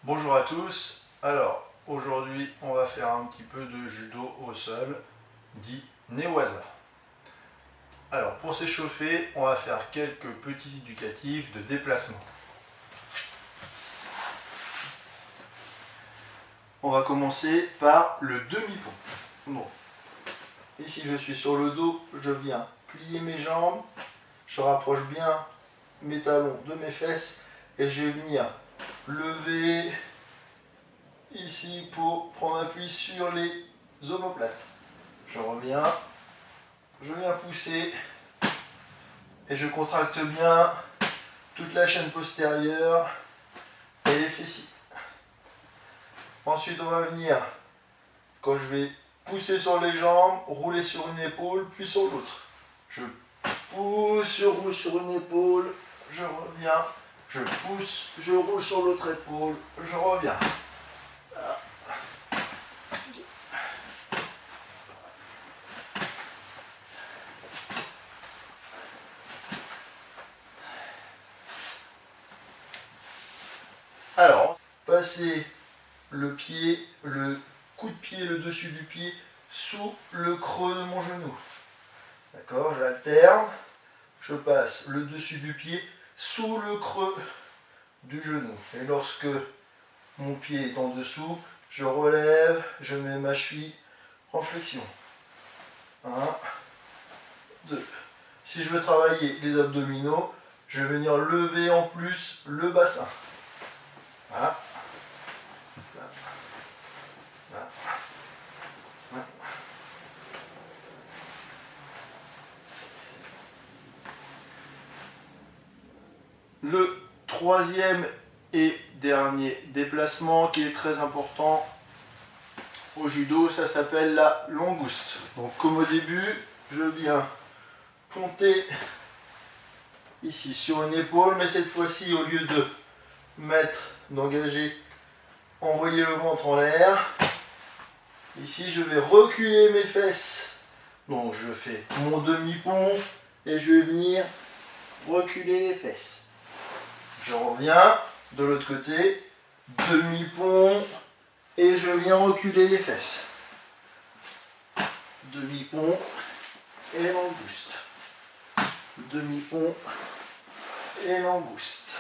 Bonjour à tous, alors aujourd'hui on va faire un petit peu de judo au sol, dit Newaza. Alors pour s'échauffer, on va faire quelques petits éducatifs de déplacement. On va commencer par le demi-pont. Bon. Ici je suis sur le dos, je viens plier mes jambes, je rapproche bien mes talons de mes fesses et je vais venir lever ici pour prendre appui sur les omoplates. Je reviens, je viens pousser et je contracte bien toute la chaîne postérieure et les fessiers. Ensuite on va venir, quand je vais pousser sur les jambes, rouler sur une épaule puis sur l'autre. Je pousse, je roule sur une épaule, je reviens, je pousse, je roule sur l'autre épaule, je reviens. Alors, passer le pied, le coup de pied, le dessus du pied sous le creux de mon genou. D'accord, j'alterne, je passe le dessus du pied sous le creux du genou. Et lorsque mon pied est en dessous, je relève, je mets ma cheville en flexion. 1, 2. Si je veux travailler les abdominaux, je vais venir lever en plus le bassin. Voilà. Le troisième et dernier déplacement qui est très important au judo, ça s'appelle la langouste. Donc comme au début, je viens ponter ici sur une épaule, mais cette fois-ci au lieu de d'engager, envoyer le ventre en l'air, ici je vais reculer mes fesses. Donc je fais mon demi-pont et je vais venir reculer les fesses. Je reviens de l'autre côté, demi-pont et je viens reculer les fesses. Demi-pont et langouste. Demi-pont et langouste.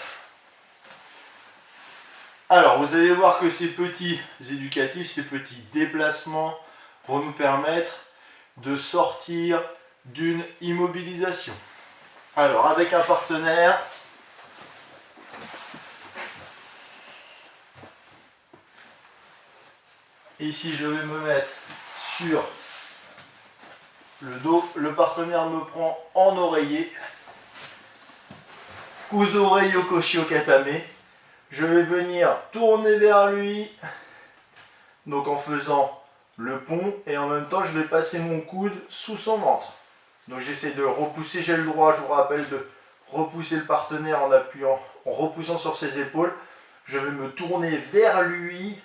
Alors vous allez voir que ces petits éducatifs, ces petits déplacements vont nous permettre de sortir d'une immobilisation. Alors avec un partenaire, ici je vais me mettre sur le dos, le partenaire me prend en oreiller, Kuzo Yokoshi Okatame, je vais venir tourner vers lui, donc en faisant le pont, et en même temps je vais passer mon coude sous son ventre. Donc j'essaie de repousser, j'ai le droit, je vous rappelle, de repousser le partenaire en appuyant, en repoussant sur ses épaules. Je vais me tourner vers lui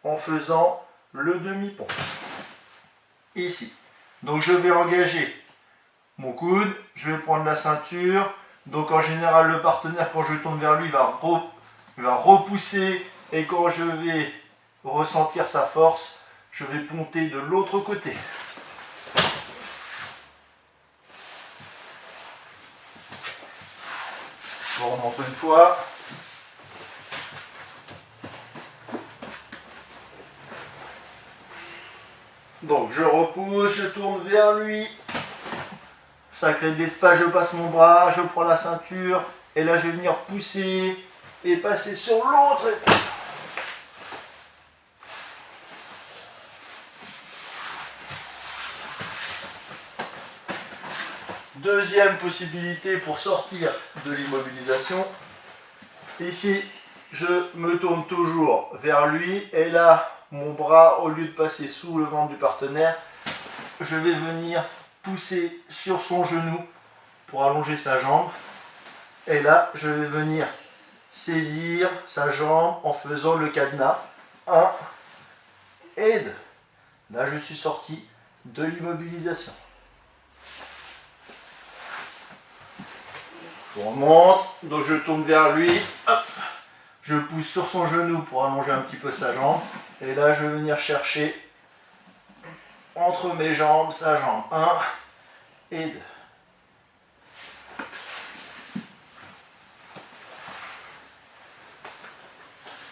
en faisant le demi-pont. Ici. Donc je vais engager mon coude, je vais prendre la ceinture. Donc en général le partenaire, quand je tourne vers lui, va repousser, et quand je vais ressentir sa force, je vais ponter de l'autre côté. Je remonte une fois. Donc je repousse, je tourne vers lui. Ça crée de l'espace, je passe mon bras, je prends la ceinture. Et là je vais venir pousser et passer sur l'autre. Deuxième possibilité pour sortir de l'immobilisation. Ici, je me tourne toujours vers lui. Et là, mon bras, au lieu de passer sous le ventre du partenaire, je vais venir pousser sur son genou pour allonger sa jambe. Et là, je vais venir saisir sa jambe en faisant le cadenas. 1 et 2. Là, je suis sorti de l'immobilisation. Je remonte, donc je tourne vers lui. Hop. Je pousse sur son genou pour allonger un petit peu sa jambe. Et là, je vais venir chercher entre mes jambes, sa jambe. 1 et 2.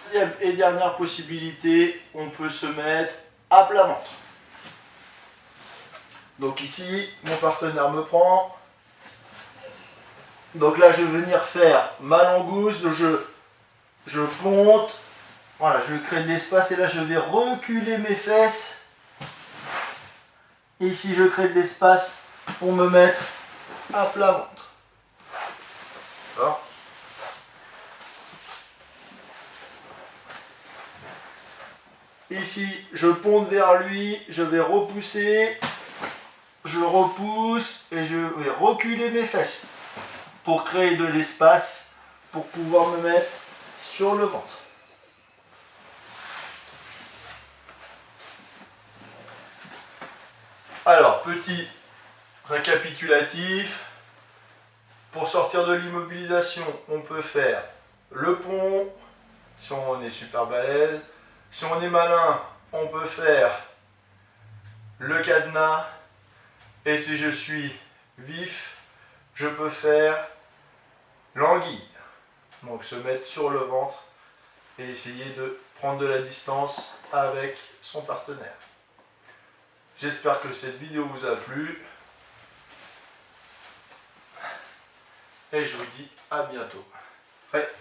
Deuxième et dernière possibilité, on peut se mettre à plat ventre. Donc ici, mon partenaire me prend. Donc là, je vais venir faire ma langouste, je ponte. Voilà, je crée de l'espace et là, je vais reculer mes fesses. Et ici, je crée de l'espace pour me mettre à plat ventre. D'accord ? Ici, je ponte vers lui, je vais repousser, je repousse et je vais reculer mes fesses pour créer de l'espace pour pouvoir me mettre sur le ventre. Alors, petit récapitulatif. Pour sortir de l'immobilisation, on peut faire le pont, si on est super balèze. Si on est malin, on peut faire le cadenas. Et si je suis vif, je peux faire l'anguille. Donc se mettre sur le ventre et essayer de prendre de la distance avec son partenaire. J'espère que cette vidéo vous a plu. Et je vous dis à bientôt. Prêt ?